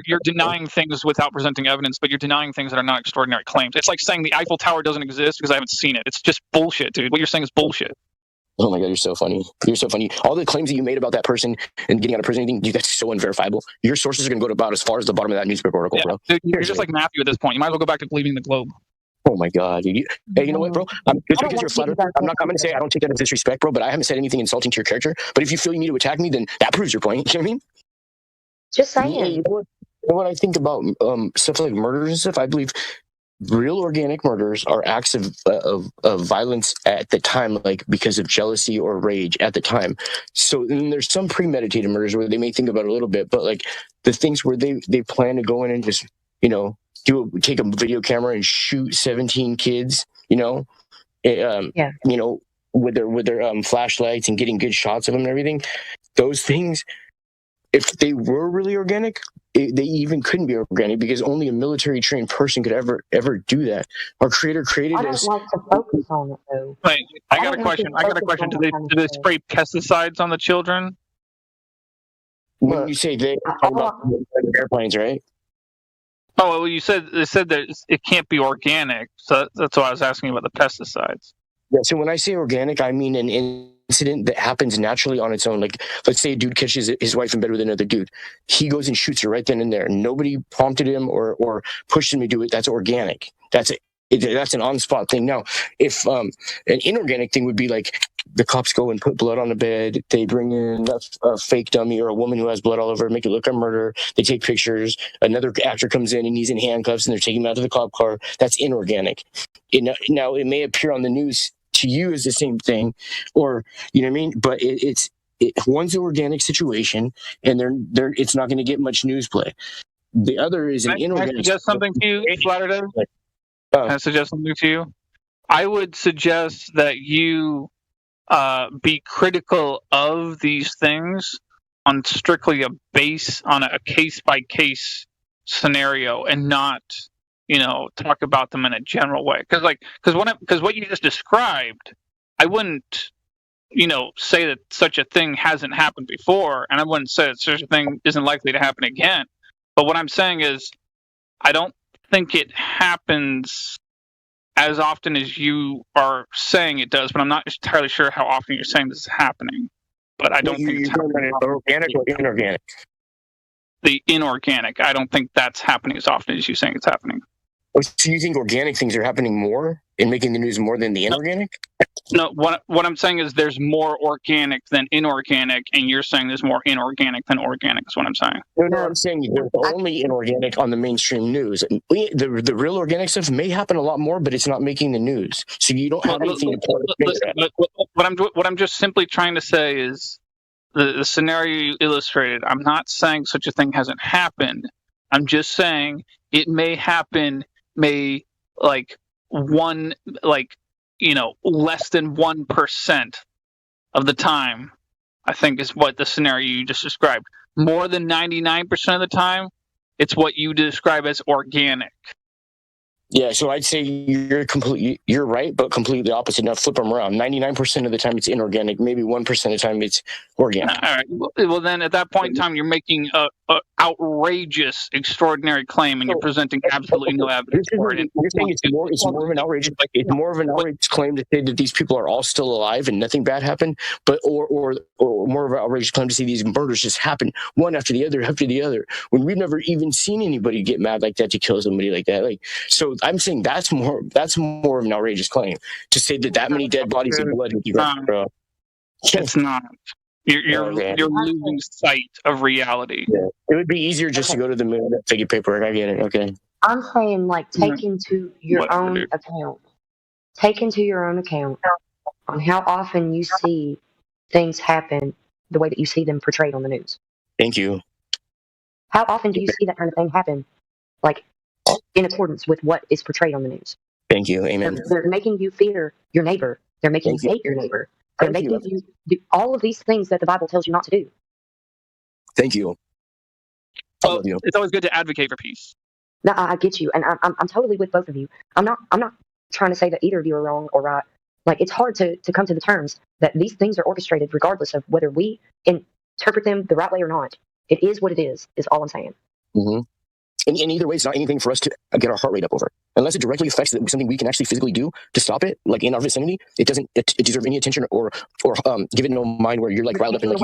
you're denying things without presenting evidence, but you're denying things that are not extraordinary claims. It's like saying the Eiffel Tower doesn't exist because I haven't seen it. It's just bullshit, dude. What you're saying is bullshit. Oh my God, you're so funny. You're so funny. All the claims that you made about that person and getting out of prison, anything, dude, that's so unverifiable. Your sources are going to go to about as far as the bottom of that newspaper article, bro. Dude, you're just like Matthew at this point. You might as well go back to believing the Globe. Oh my God, dude. Hey, you know what, bro? Just because you're a flat earther, I'm not going to say I don't take that as disrespect, bro, but I haven't said anything insulting to your character. But if you feel you need to attack me, then that proves your point. You know what I mean? Just saying. You know what I think about stuff like murders and stuff? I believe real organic murders are acts of violence at the time, like because of jealousy or rage at the time. So then there's some premeditated murders where they may think about it a little bit, but like the things where they plan to go in and just, you know, take a video camera and shoot 17 kids, you know, you know, with their flashlights and getting good shots of them and everything. Those things, if they were really organic, they even couldn't be organic because only a military trained person could ever do that. Our creator created us. I don't like to focus on it though. Wait, I got a question. Do they spray pesticides on the children? When you say they, talk about airplanes, right? Oh, well, they said that it can't be organic, so that's why I was asking about the pesticides. Yeah, so when I say organic, I mean an incident that happens naturally on its own. Like, let's say a dude catches his wife in bed with another dude. He goes and shoots her right then and there. Nobody prompted him or pushed him to do it. That's organic. That's an on-spot thing. Now, if an inorganic thing would be like the cops go and put blood on the bed, they bring in a fake dummy or a woman who has blood all over her, make it look like a murder, they take pictures, another actor comes in and he's in handcuffs and they're taking him out to the cop car. That's inorganic. Now, it may appear on the news to you as the same thing, or, you know what I mean? But one's an organic situation and it's not going to get much news play. The other is an inorganic. Can I suggest something to you, Flatter? Can I suggest something to you? I would suggest that you be critical of these things on strictly on a case-by-case scenario and not, you know, talk about them in a general way. Because what you just described, I wouldn't, you know, say that such a thing hasn't happened before, and I wouldn't say that such a thing isn't likely to happen again. But what I'm saying is, I don't think it happens as often as you are saying it does, but I'm not entirely sure how often you're saying this is happening. But I don't think it's happening. Organic or inorganic? The inorganic. I don't think that's happening as often as you're saying it's happening. So you think organic things are happening more and making the news more than the inorganic? No, what I'm saying is there's more organic than inorganic, and you're saying there's more inorganic than organic is what I'm saying. No, I'm saying there's only inorganic on the mainstream news. The real organic stuff may happen a lot more, but it's not making the news. So you don't have anything to what I'm just simply trying to say is the scenario you illustrated, I'm not saying such a thing hasn't happened. I'm just saying it may happen, less than 1% of the time, I think is what the scenario you just described. More than 99% of the time, it's what you describe as organic. Yeah, so I'd say you're right, but completely opposite. Now flip them around. 99% of the time it's inorganic. Maybe 1% of the time it's organic. All right. Well, then at that point in time, you're making a outrageous, extraordinary claim, and you're presenting absolutely no evidence for it. You're saying it's more of an outrageous. It's more of an outrageous claim to say that these people are all still alive and nothing bad happened, but or more of an outrageous claim to say these murders just happen one after the other, when we've never even seen anybody get mad like that to kill somebody like that. Like, so I'm saying that's more of an outrageous claim to say that many dead bodies of blood. It's not. You're losing sight of reality. Yeah. It would be easier just to go to the moon and figure paperwork. I get it. Okay. I'm saying, like, take into your own account. Take into your own account on how often you see things happen the way that you see them portrayed on the news. Thank you. How often do you see that kind of thing happen, like, in accordance with what is portrayed on the news? Thank you. Amen. They're making you fear your neighbor. They're making you hate your neighbor. They're making you do all of these things that the Bible tells you not to do. Thank you. Well, it's always good to advocate for peace. No, I get you, and I'm totally with both of you. I'm not trying to say that either of you are wrong or right. Like, it's hard to come to the terms that these things are orchestrated regardless of whether we interpret them the right way or not. It is what it is all I'm saying. Mm-hmm. And either way, it's not anything for us to get our heart rate up over. Unless it directly affects something we can actually physically do to stop it, like in our vicinity, it doesn't deserve any attention or give it no mind where you're like riled up and like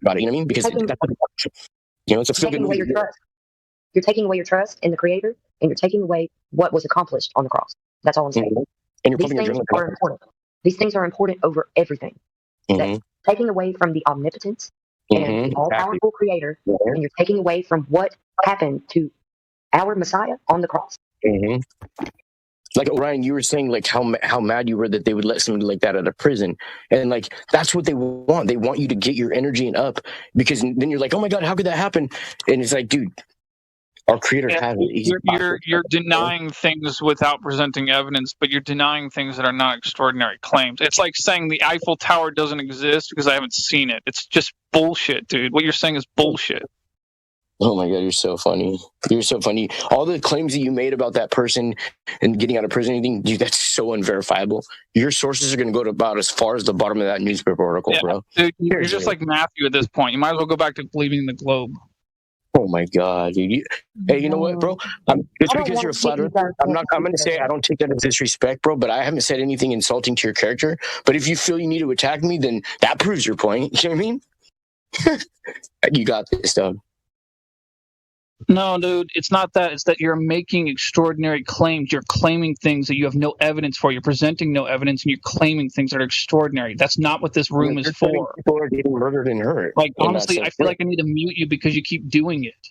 about it. You know what I mean? Because it's a feel good movie. You're taking away your trust in the Creator, and you're taking away what was accomplished on the cross. That's all I'm saying. Mm-hmm. And you're These things are important. These things are important over everything. Mm-hmm. That's taking away from the omnipotence and the all-powerful Creator, and you're taking away from what happened to our Messiah on the cross. Mm-hmm. Like Orion, you were saying like how mad you were that they would let somebody like that out of prison, and like that's what they want. They want you to get your energy and up, because then you're like, oh my God, how could that happen? And it's like, dude, our Creator has it. You're denying things without presenting evidence, but you're denying things that are not extraordinary claims. It's like saying the Eiffel Tower doesn't exist because I haven't seen it. It's just bullshit, dude. What you're saying is bullshit. Oh my God, you're so funny. You're so funny. All the claims that you made about that person and getting out of prison, anything, dude, that's so unverifiable. Your sources are going to go to about as far as the bottom of that newspaper article, bro. Dude, you're just like Matthew at this point. You might as well go back to believing in the globe. Oh my God, dude. Hey, you know what, bro? It's because you're a flat earther. I'm going to say I don't take that as disrespect, bro, but I haven't said anything insulting to your character. But if you feel you need to attack me, then that proves your point. You know what I mean? You got this, dog. No, dude, it's not that. It's that you're making extraordinary claims. You're claiming things that you have no evidence for. You're presenting no evidence, and you're claiming things that are extraordinary. That's not what this room is for. People are getting murdered and hurt. Like, honestly, I feel like I need to mute you because you keep doing it.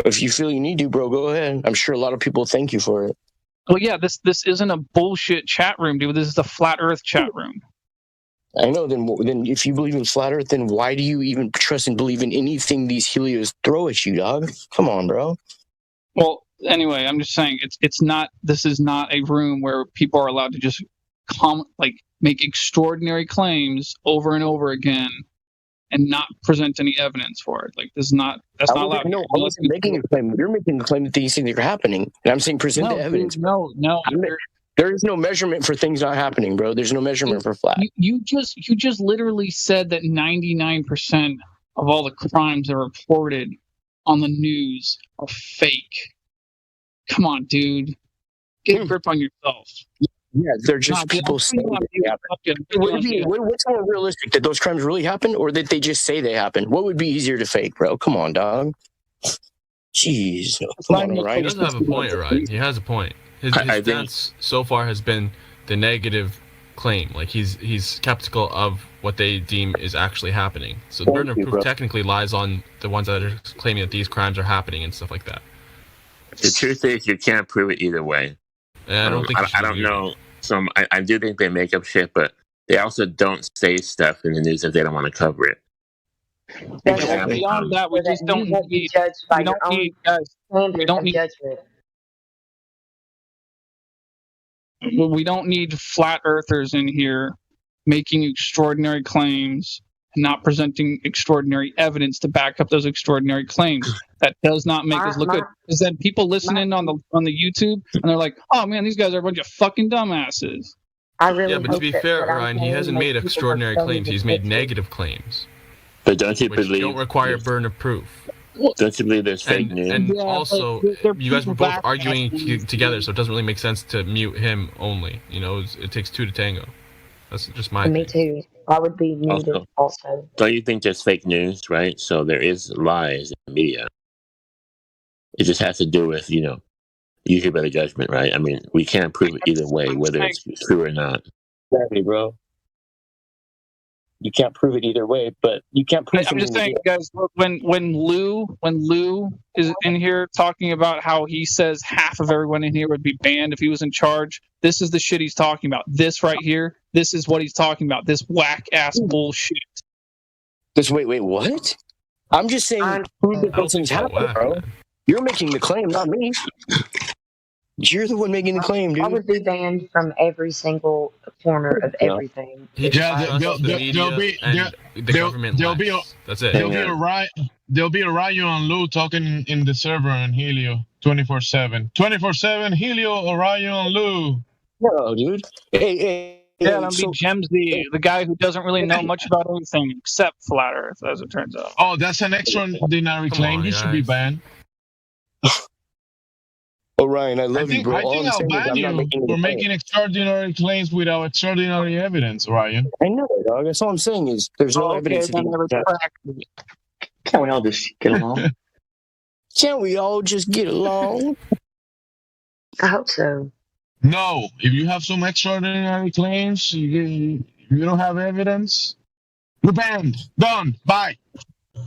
If you feel you need to, bro, go ahead. I'm sure a lot of people thank you for it. Well, yeah, this isn't a bullshit chat room, dude. This is a flat Earth chat room. I know. Then if you believe in flat Earth, then why do you even trust and believe in anything these Helios throw at you, dog? Come on, bro. Well, anyway, I'm just saying it's not. This is not a room where people are allowed to just make extraordinary claims over and over again and not present any evidence for it. Like, this is not. That's not allowed. No, I wasn't making a claim. You're making a claim that these things are happening, and I'm saying present the evidence. Dude, no. There is no measurement for things not happening, bro. There's no measurement for flat. You just literally said that 99% of all the crimes that are reported on the news are fake. Come on, dude. Get a grip on yourself. Yeah, they're just people saying they happen. What's more realistic, that those crimes really happen or that they just say they happen? What would be easier to fake, bro? Come on, dog. Jeez. Come on, right? He doesn't have a point, right? He has a point. His stance so far has been the negative claim. Like, he's skeptical of what they deem is actually happening. So the burden of proof technically lies on the ones that are claiming that these crimes are happening and stuff like that. The truth is, you can't prove it either way. And I don't know. So I do think they make up shit, but they also don't say stuff in the news if they don't want to cover it. Beyond that, we just don't need judged by your own standard of judgment. We don't need flat earthers in here making extraordinary claims and not presenting extraordinary evidence to back up those extraordinary claims. That does not make us look good. Because then people listen in on the YouTube and they're like, "Oh man, these guys are a bunch of fucking dumbasses." But to be fair, Ryan, he hasn't made extraordinary claims. He's made negative claims. But don't you believe? Don't require burden of proof. Don't you believe there's fake news? And also, you guys were both arguing together, so it doesn't really make sense to mute him only. You know, it takes two to tango. That's just my Me too. I would be muted also. Don't you think there's fake news, right? So there is lies in the media. It just has to do with, use your better judgment, right? I mean, we can't prove it either way, whether it's true or not. Exactly, bro. You can't prove it either way, but you can't prove. I'm just saying, guys. When Lou is in here talking about how he says half of everyone in here would be banned if he was in charge, this is the shit he's talking about. This right here, this is what he's talking about. This whack ass bullshit. Wait, what? I'm just saying, prove that those things happen, bro. Man. You're making the claim, not me. You're the one making the claim, dude. I would be banned from every single corner of everything. There'll be that's it. There'll be a riot on Lou talking in the server on Helio 24/7. 24/7 Helio Orion on Lou. No, dude. Hey. Yeah, that'll be Gems, the guy who doesn't really know much about anything except flat Earth, as it turns out. Oh, that's an extraordinary claim. You should be banned. Oh, Ryan, I love you, bro. I think I'll ban you for making extraordinary claims without extraordinary evidence, Ryan. I know, dog. That's all I'm saying is there's no evidence. Then I retract it. Can't we all just get along? Can't we all just get along? I hope so. No, if you have some extraordinary claims, you don't have evidence, you're banned. Done. Bye. Do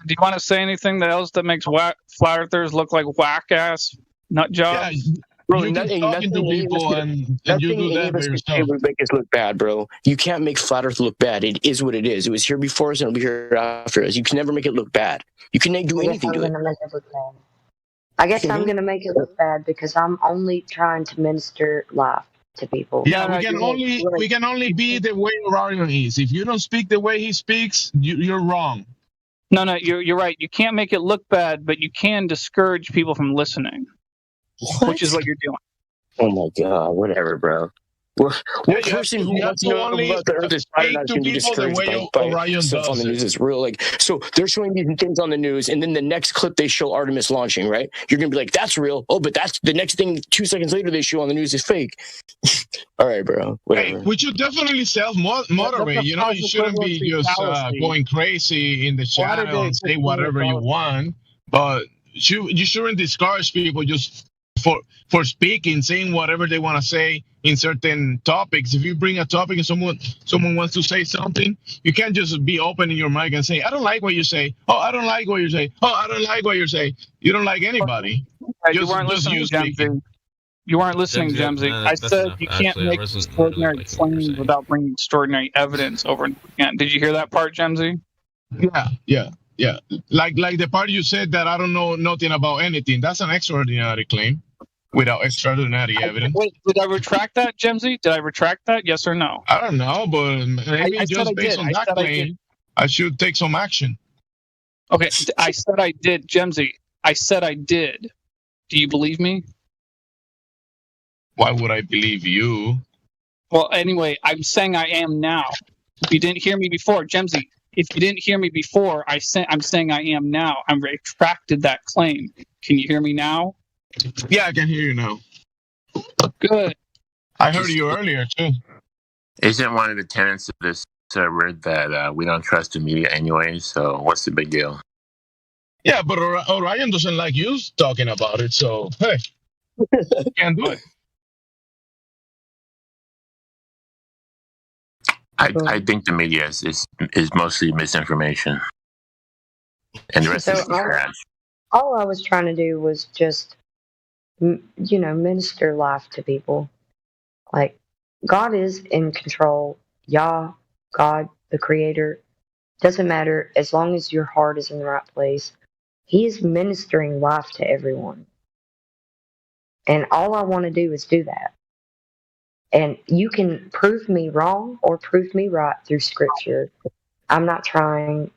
you want to say anything else that makes flat earthers look like whack ass nut jobs? Yeah, Bro, you keep talking to people and you do that by yourself. It would make us look bad, bro. You can't make flat Earth look bad. It is what it is. It was here before us and it'll be here after us. You can never make it look bad. You can do anything to it. I guess I'm going to make it look bad because I'm only trying to minister life to people. Yeah, we can only be the way Orion is. If you don't speak the way he speaks, you're wrong. No, you're right. You can't make it look bad, but you can discourage people from listening, which is what you're doing. Oh my God, whatever, bro. What person who wants to know about the Earth is probably not going to be discouraged by stuff on the news? It's real. Like, so they're showing these things on the news, and then the next clip they show Artemis launching, right? You're going to be like, that's real. Oh, but that's the next thing 2 seconds later they show on the news is fake. All right, bro. Whatever. Hey, we should definitely self-moderate. You know, you shouldn't be just going crazy in the channel and say whatever you want. But you shouldn't discourage people just for speaking, saying whatever they want to say in certain topics. If you bring a topic and someone wants to say something, you can't just be open in your mic and say, I don't like what you say. Oh, I don't like what you say. Oh, I don't like what you say. You don't like anybody. You weren't listening, Jamsey. You weren't listening, Jamsey. I said you can't make extraordinary claims without bringing extraordinary evidence over and over again. Did you hear that part, Jamsey? Yeah. Like the part you said that I don't know nothing about anything. That's an extraordinary claim without extraordinary evidence. Wait, did I retract that, Jamsey? Did I retract that? Yes or no? I don't know, but maybe just based on that claim, I should take some action. Okay, I said I did, Jamsey. I said I did. Do you believe me? Why would I believe you? Well, anyway, I'm saying I am now. If you didn't hear me before, Jamsey, if you didn't hear me before, I'm saying I am now. I retracted that claim. Can you hear me now? Yeah, I can hear you now. Good. I heard you earlier, too. Isn't one of the tenets of this server that we don't trust the media anyway, so what's the big deal? Yeah, but Orion doesn't like you talking about it, so, hey, can't do it. I think the media is mostly misinformation, and the rest is trash. All I was trying to do was just, minister life to people. Like, God is in control. Yah, God, the Creator, doesn't matter as long as your heart is in the right place. He is ministering life to everyone. And all I want to do is do that. And you can prove me wrong or prove me right through Scripture. I'm not trying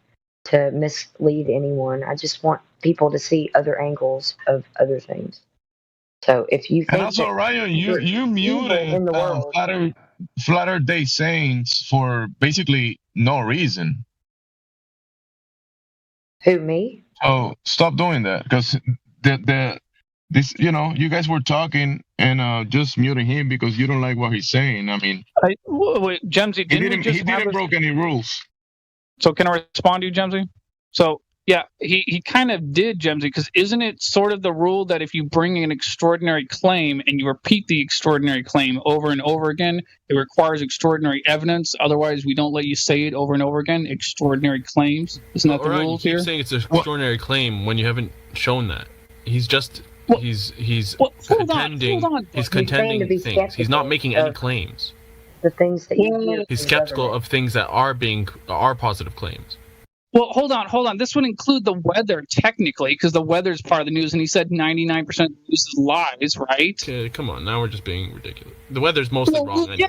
to mislead anyone. I just want people to see other angles of other things. So if you think, and also, Ryan, you muted Flat Earth Day Saints for basically no reason. Who, me? Oh, stop doing that, because you guys were talking and just muting him because you don't like what he's saying. I mean, wait, Jamsey, he didn't broke any rules. So can I respond to you, Jamsey? So yeah, he kind of did, Jamsey, because isn't it sort of the rule that if you bring an extraordinary claim and you repeat the extraordinary claim over and over again, it requires extraordinary evidence. Otherwise, we don't let you say it over and over again. Extraordinary claims. Isn't that the rules here? You're saying it's an extraordinary claim when you haven't shown that. He's just he's contending. He's contending things. He's not making any claims. The things that you hear. He's skeptical of things that are positive claims. Well, hold on. This would include the weather, technically, because the weather's part of the news, and he said 99% of the news is lies, right? Okay, come on, now we're just being ridiculous. The weather's mostly wrong anyways. Yeah,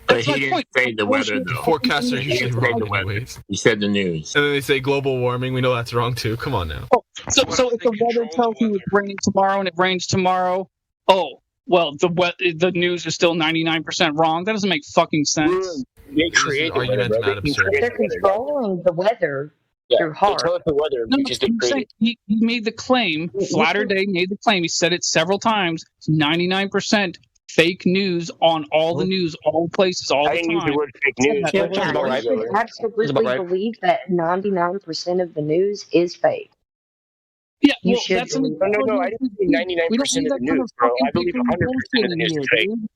but he didn't say the weather, though. Forecasts are usually wrong anyways. He said the news. And then they say global warming. We know that's wrong, too. Come on now. Oh, so if the weather tells you it's raining tomorrow and it rains tomorrow, well, the news is still 99% wrong. That doesn't make fucking sense. They create arguments mad absurd. They're controlling the weather through They tell heart. us the weather No, because they I'm saying created. he made the claim. Flatter Day made the claim. He said it several times. It's 99% fake news on all the news, all places, all I the didn't use the time. word fake He said news, that but over that's and about over. right, You though. should Right? That's about absolutely right. believe that 99% of the news is fake. Yeah, You well, should that's an believe No, that. no, I didn't say we don't 99% need of the that kind news, of bro. I fucking believe paper 100% bullshit of the in news is here, fake. dude.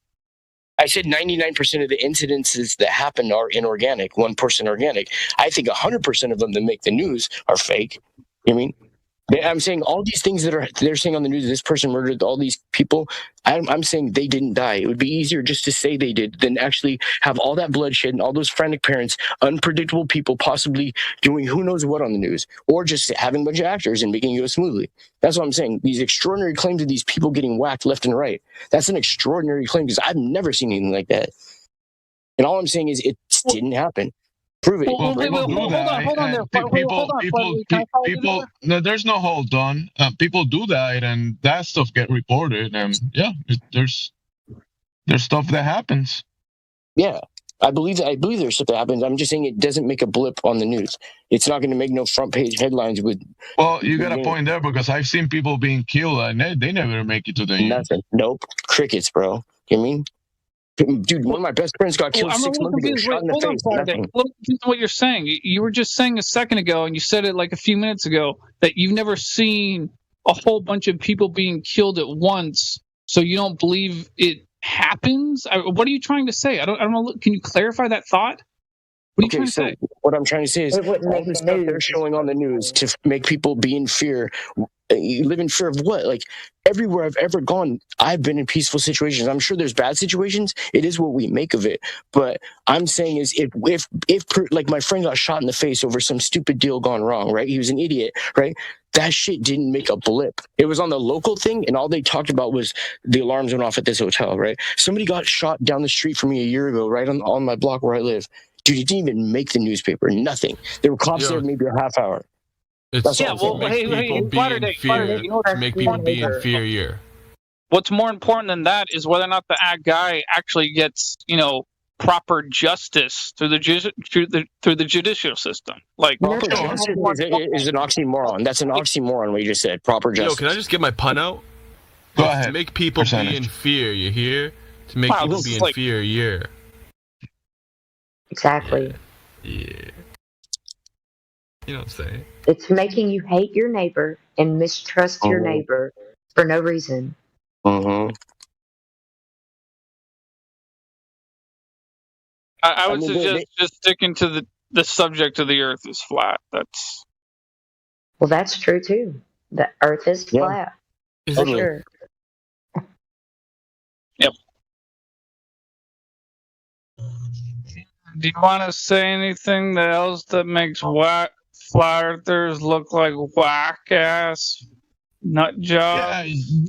I said 99% of the incidences that happen are inorganic, 1% organic. I think 100% of them that make the news are fake. You know what I mean? I'm saying all these things that they're saying on the news, this person murdered all these people. I'm saying they didn't die. It would be easier just to say they did than actually have all that bloodshed and all those frantic parents, unpredictable people possibly doing who knows what on the news, or just having a bunch of actors and making it go smoothly. That's what I'm saying. These extraordinary claims of these people getting whacked left and right. That's an extraordinary claim because I've never seen anything like that. And all I'm saying is it didn't happen. Prove it. Well, Wait, people do hold die, on there. and Hold on, Flaherty. Can I follow you people. there? No, there's no hold on. People do die, and that stuff get reported, and yeah, there's stuff that happens. Yeah. I believe there's stuff that happens. I'm just saying it doesn't make a blip on the news. It's not going to make no front page headlines with. Well, you got a point there because I've seen people being killed and they never make it to the news. Nothing. Nope. Crickets, bro. You know what I mean? Dude, one of my best friends got killed I'm a 6 little months ago, confused. shot Wait, in the hold on, face. Flaherty. Nothing. I'm a little confused on what you're saying. You were just saying a second ago, and you said it like a few minutes ago, that you've never seen a whole bunch of people being killed at once, so you don't believe it happens? What are you trying to say? I don't know. Can you clarify that thought? What are you Okay, trying to so say? what I'm trying to say is It wouldn't all make the the stuff they're news. showing on the news to make people be in fear. You live in fear of what? Like everywhere I've ever gone, I've been in peaceful situations. I'm sure there's bad situations. It is what we make of it. But I'm saying is if like my friend got shot in the face over some stupid deal gone wrong, right? He was an idiot, right? That shit didn't make a blip. It was on the local thing, and all they talked about was the alarms went off at this hotel, right? Somebody got shot down the street from me a year ago, right on my block where I live. Dude, it didn't even make the newspaper. Nothing. There were cops there maybe a half hour. It's That's all Yeah, I'm saying. well, make hey, people be in Flaherty, fear you know what's to make more people be in important? fear. What's more important than that is whether or not the guy actually gets, proper justice through the judicial system. Like, Proper Nothing justice happens. is an oxymoron. That's an oxymoron what you just said. Proper Yo, justice. can I just get my pun out? Go It's ahead. to make people be in fear, you hear? To make Wow, people this be is in like- fear, yeah. Exactly. Yeah. You know what I'm saying? It's making you hate your neighbor and mistrust your neighbor for no reason. Mm-hmm. I would mean, suggest just sticking to the subject of the Earth is flat. That's Well, that's true too. The earth is Yeah. flat. Is For it though? sure. Yep. Do you want to say anything else that makes flat earthers look like whack ass nut jobs? Yeah,